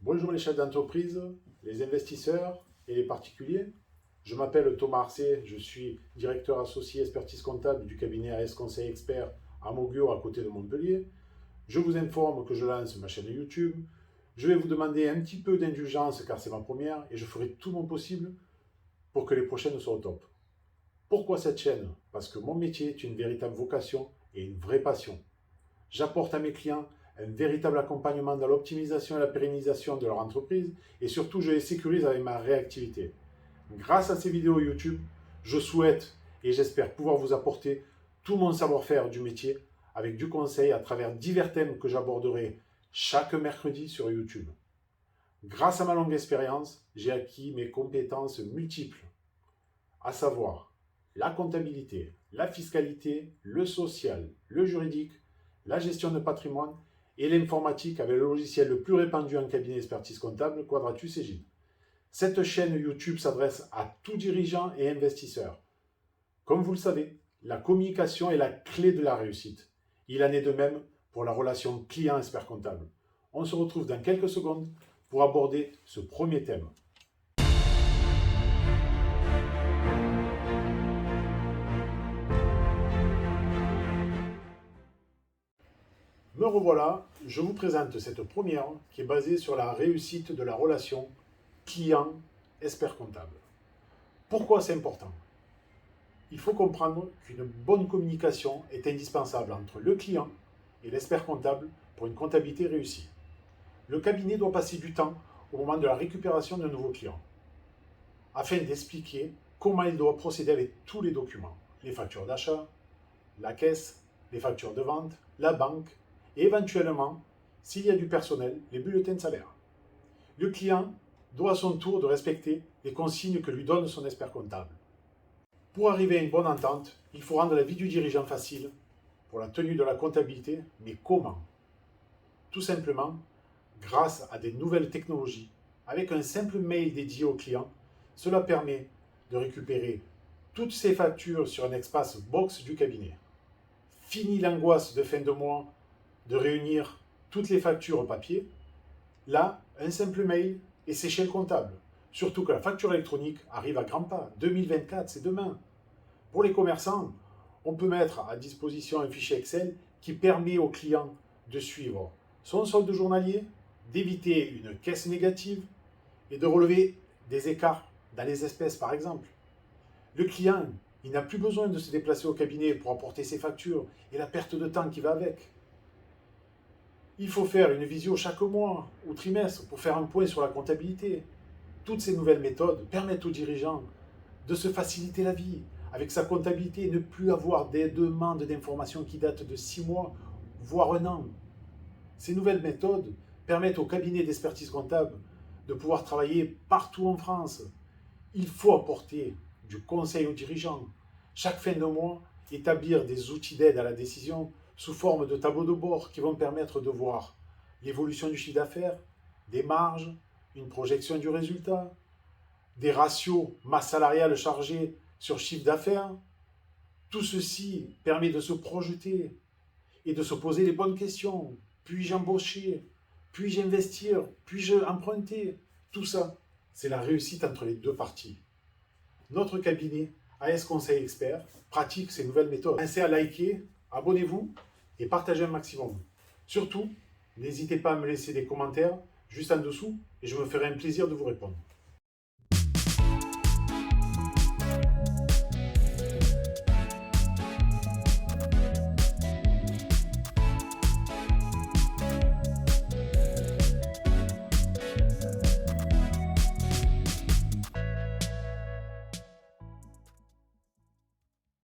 Bonjour les chefs d'entreprise, les investisseurs et les particuliers. Je m'appelle Thomas Arcet, je suis directeur associé expertise comptable du cabinet AS Conseil Expert à Mogur à côté de Montpellier. Je vous informe que je lance ma chaîne YouTube. Je vais vous demander un petit peu d'indulgence car c'est ma première et je ferai tout mon possible pour que les prochaines soient au top. Pourquoi cette chaîne? Parce que mon métier est une véritable vocation et une vraie passion. J'apporte à mes clients un véritable accompagnement dans l'optimisation et la pérennisation de leur entreprise et surtout je les sécurise avec ma réactivité. Grâce à ces vidéos YouTube, je souhaite et j'espère pouvoir vous apporter tout mon savoir-faire du métier avec du conseil à travers divers thèmes que j'aborderai chaque mercredi sur YouTube. Grâce à ma longue expérience, j'ai acquis mes compétences multiples, à savoir la comptabilité, la fiscalité, le social, le juridique, la gestion de patrimoine et l'informatique avec le logiciel le plus répandu en cabinet d'expertise comptable, Quadratus et Gine. Cette chaîne YouTube s'adresse à tout dirigeant et investisseur. Comme vous le savez, la communication est la clé de la réussite. Il en est de même pour la relation client-expert comptable. On se retrouve dans quelques secondes pour aborder ce premier thème. Me revoilà, je vous présente cette première qui est basée sur la réussite de la relation client-expert comptable. Pourquoi c'est important? Il faut comprendre qu'une bonne communication est indispensable entre le client et l'expert comptable pour une comptabilité réussie. Le cabinet doit passer du temps au moment de la récupération d'un nouveau client, afin d'expliquer comment il doit procéder avec tous les documents, les factures d'achat, la caisse, les factures de vente, la banque, et éventuellement, s'il y a du personnel, les bulletins de salaire. Le client doit à son tour de respecter les consignes que lui donne son expert comptable. Pour arriver à une bonne entente, il faut rendre la vie du dirigeant facile pour la tenue de la comptabilité, mais comment? Tout simplement, grâce à des nouvelles technologies, avec un simple mail dédié au client, cela permet de récupérer toutes ses factures sur un espace box du cabinet. Fini l'angoisse de fin de mois de réunir toutes les factures au papier. Là, un simple mail et c'est chez le comptable. Surtout que la facture électronique arrive à grands pas. 2024, c'est demain. Pour les commerçants, on peut mettre à disposition un fichier Excel qui permet au client de suivre son solde journalier, d'éviter une caisse négative et de relever des écarts dans les espèces par exemple. Le client, il n'a plus besoin de se déplacer au cabinet pour apporter ses factures et la perte de temps qui va avec. Il faut faire une visio chaque mois ou trimestre pour faire un point sur la comptabilité. Toutes ces nouvelles méthodes permettent aux dirigeants de se faciliter la vie avec sa comptabilité et ne plus avoir des demandes d'informations qui datent de 6 mois, voire un an. Ces nouvelles méthodes permettent aux cabinets d'expertise comptable de pouvoir travailler partout en France. Il faut apporter du conseil aux dirigeants. Chaque fin de mois, établir des outils d'aide à la décision sous forme de tableaux de bord qui vont permettre de voir l'évolution du chiffre d'affaires, des marges, une projection du résultat, des ratios masse salariale chargée sur chiffre d'affaires. Tout ceci permet de se projeter et de se poser les bonnes questions. Puis-je embaucher? Puis-je investir? Puis-je emprunter? Tout ça, c'est la réussite entre les deux parties. Notre cabinet, AS Conseil Expert, pratique ces nouvelles méthodes. Pensez à liker, abonnez-vous et partagez un maximum. Surtout, n'hésitez pas à me laisser des commentaires juste en dessous et je me ferai un plaisir de vous répondre.